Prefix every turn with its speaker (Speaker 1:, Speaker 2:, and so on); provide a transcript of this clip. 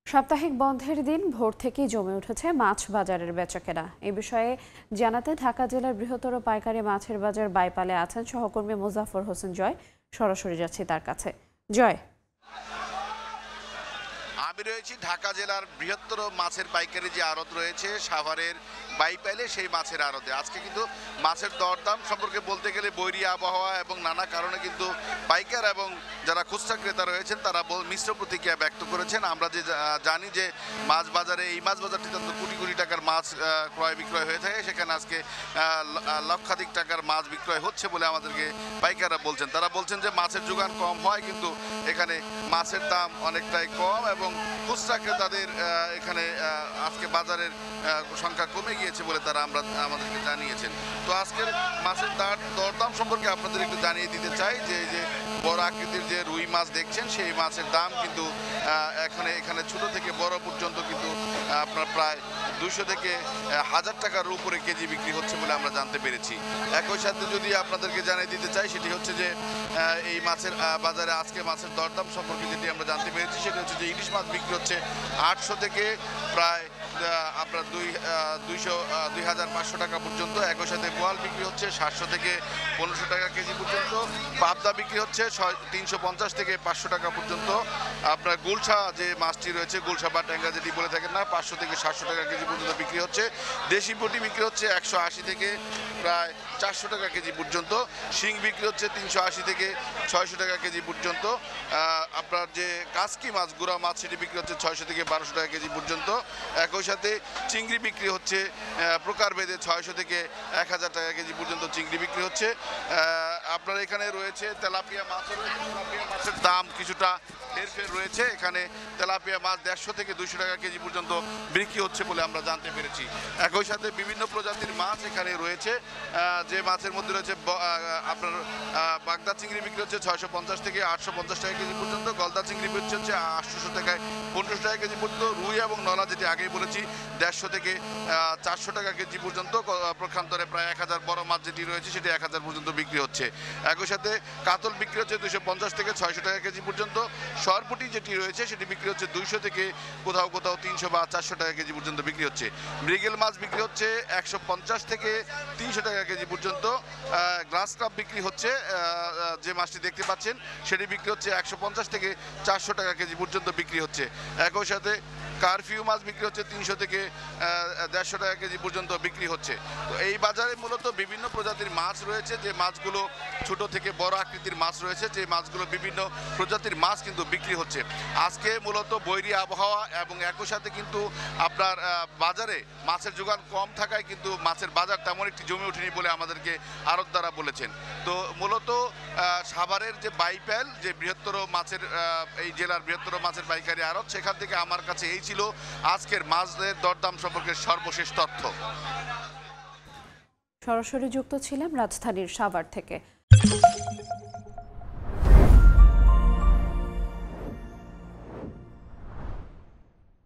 Speaker 1: সাপ্তাহিক বন্ধের দিন ভোর থেকেই জমে উঠেছে মাছ বাজারের বেচাকেনা। এ বিষয়ে জানাতে ঢাকা জেলার বৃহত্তর পাইকারি মাছের বাজার বাইপালে আছেন সহকর্মী মোজাফফর হোসেন জয়। সরাসরি যাচ্ছি তার কাছে। জয়,
Speaker 2: আমি রয়েছি ঢাকা জেলার বৃহত্তর মাছের পাইকারি যে আড়ত রয়েছে সাভারের বাইপাইলে, সেই মাছের আড়তে আজকে কিন্তু মাছের দরদাম সম্পর্কে বলতে গেলে বৈরী আবহাওয়া এবং নানা কারণে কিন্তু পাইকার এবং যারা খুচরা ক্রেতা রয়েছেন তারা মিশ্র প্রতিক্রিয়া ব্যক্ত করেছেন। আমরা যে জানি যে মাছ বাজারে এই মাছ বাজারটিতে কোটি কোটি টাকার মাছ ক্রয় বিক্রয় হয়ে থাকে, সেখানে আজকে লক্ষাধিক টাকার মাছ বিক্রয় হচ্ছে বলে আমাদেরকে পাইকাররা বলছেন। তারা বলছেন যে মাছের যোগান কম হয়, কিন্তু এখানে মাছের দাম অনেকটাই কম এবং খুচরা ক্রেতাদের এখানে আজকে বাজারের সংখ্যা কমে গিয়েছে বলে তারা আমাদেরকে জানিয়েছেন। তো আজকের মাছের দরদাম সম্পর্কে আপনাদের একটু জানিয়ে দিতে চাই যে এই যে বড় আকৃতির যে রুই মাছ দেখছেন, সেই মাছের দাম কিন্তু এখানে ছোট থেকে বড় পর্যন্ত কিন্তু আপনার প্রায় 200 থেকে 1000 টাকার উপরে কেজি বিক্রি হচ্ছে বলে আমরা জানতে পেরেছি। একই সাথে যদি আপনাদেরকে জানিয়ে দিতে চাই সেটি হচ্ছে যে এই মাছের বাজারে আজকে মাছের দরদাম সম্পর্কে যেটি আমরা জানতে পেরেছি সেটি হচ্ছে যে ইলিশ মাছ বিক্রি হচ্ছে 800 থেকে প্রায় আপনার 2500 টাকা পর্যন্ত। একই সাথে বোয়াল বিক্রি হচ্ছে 700 থেকে 1500 টাকা কেজি পর্যন্ত। পাবদা বিক্রি হচ্ছে 350 থেকে 500 টাকা পর্যন্ত। আপনার গুলশা যে মাছটি রয়েছে, গুলশা বা ট্যাংরা যেটি বলে থাকেন না, 500 থেকে 700 টাকা কেজি পর্যন্ত বিক্রি হচ্ছে। দেশি পুঁটি বিক্রি হচ্ছে 180 থেকে প্রায় 400 টাকা কেজি পর্যন্ত। শিং বিক্রি হচ্ছে 380 থেকে 600 টাকা কেজি পর্যন্ত। আপনার যে কাসকি মাছ, গুড়া মাছ, সেটি বিক্রি হচ্ছে 600 থেকে 1200 টাকা কেজি পর্যন্ত। একই সাথে চিংড়ি বিক্রি হচ্ছে প্রকারভেদে 600 থেকে 1000 টাকা কেজি পর্যন্ত চিংড়ি বিক্রি হচ্ছে। আপনার এখানে রয়েছে তেলাপিয়া মাছ, তেলাপিয়া মাছের দাম কিছুটা হেরফের রয়েছে। এখানে তেলাপিয়া মাছ 150 থেকে 200 টাকা কেজি পর্যন্ত বিক্রি হচ্ছে বলে আমরা জানতে পেরেছি। একই সাথে বিভিন্ন প্রজাতির মাছ এখানে রয়েছে, যে মাছের মধ্যে রয়েছে আপনার বাগদা চিংড়ি বিক্রি হচ্ছে 650 থেকে 850 টাকা কেজি পর্যন্ত। গলদা চিংড়ি বিক্রি হচ্ছে 800 থেকে 1500 টাকা কেজি পর্যন্ত। রুই এবং নলা যেটি আগেই বলেছি 150 থেকে 400 টাকা কেজি পর্যন্ত। প্রক্ষান্তরে প্রায় 1000 বড় মাছ যেটি রয়েছে সেটি 1000 পর্যন্ত বিক্রি হচ্ছে। একই সাথে কাতল বিক্রি হচ্ছে 250 থেকে 600 টাকা কেজি পর্যন্ত। সরপুটি যেটি রয়েছে সেটি বিক্রি হচ্ছে 200 থেকে কোথাও কোথাও 300 বা 400 টাকা কেজি পর্যন্ত বিক্রি হচ্ছে। মৃগেল মাছ বিক্রি হচ্ছে 150 থেকে 300 টাকা কেজি পর্যন্ত। গ্লাস কাপ বিক্রি হচ্ছে, যে মাছটি দেখতে পাচ্ছেন সেটি বিক্রি হচ্ছে 150 থেকে 400 টাকা কেজি পর্যন্ত বিক্রি হচ্ছে। একই সাথে কারফিউ মাছ বিক্রি হচ্ছে 300 থেকে 150 টাকা কেজি পর্যন্ত বিক্রি হচ্ছে। তো এই বাজারে মূলত বিভিন্ন প্রজাতির মাছ রয়েছে, যে মাছগুলো ছোট থেকে বড় আকৃতির মাছ রয়েছে, যে মাছগুলো বিভিন্ন প্রজাতির মাছ কিন্তু বিক্রি হচ্ছে। আজকে মূলত বৈরী আবহাওয়া এবং একই সাথে কিন্তু আপনার বাজারে মাছের যোগান কম থাকায় কিন্তু মাছের বাজার তেমন একটি জমে ওঠেনি বলে আমাদেরকে আড়তদাররা বলেছেন। তো মূলত সাভারের যে বাইপাইল, যে বৃহত্তর মাছের এই জেলার বৃহত্তর মাছের পাইকারি আড়ত, সেখান থেকে আমার কাছে এই ছিল আজকের মাছের দরদাম সম্পর্কে সর্বশেষ তথ্য।
Speaker 1: সরাসরি যুক্ত ছিলাম রাজধানীর সাভার থেকে।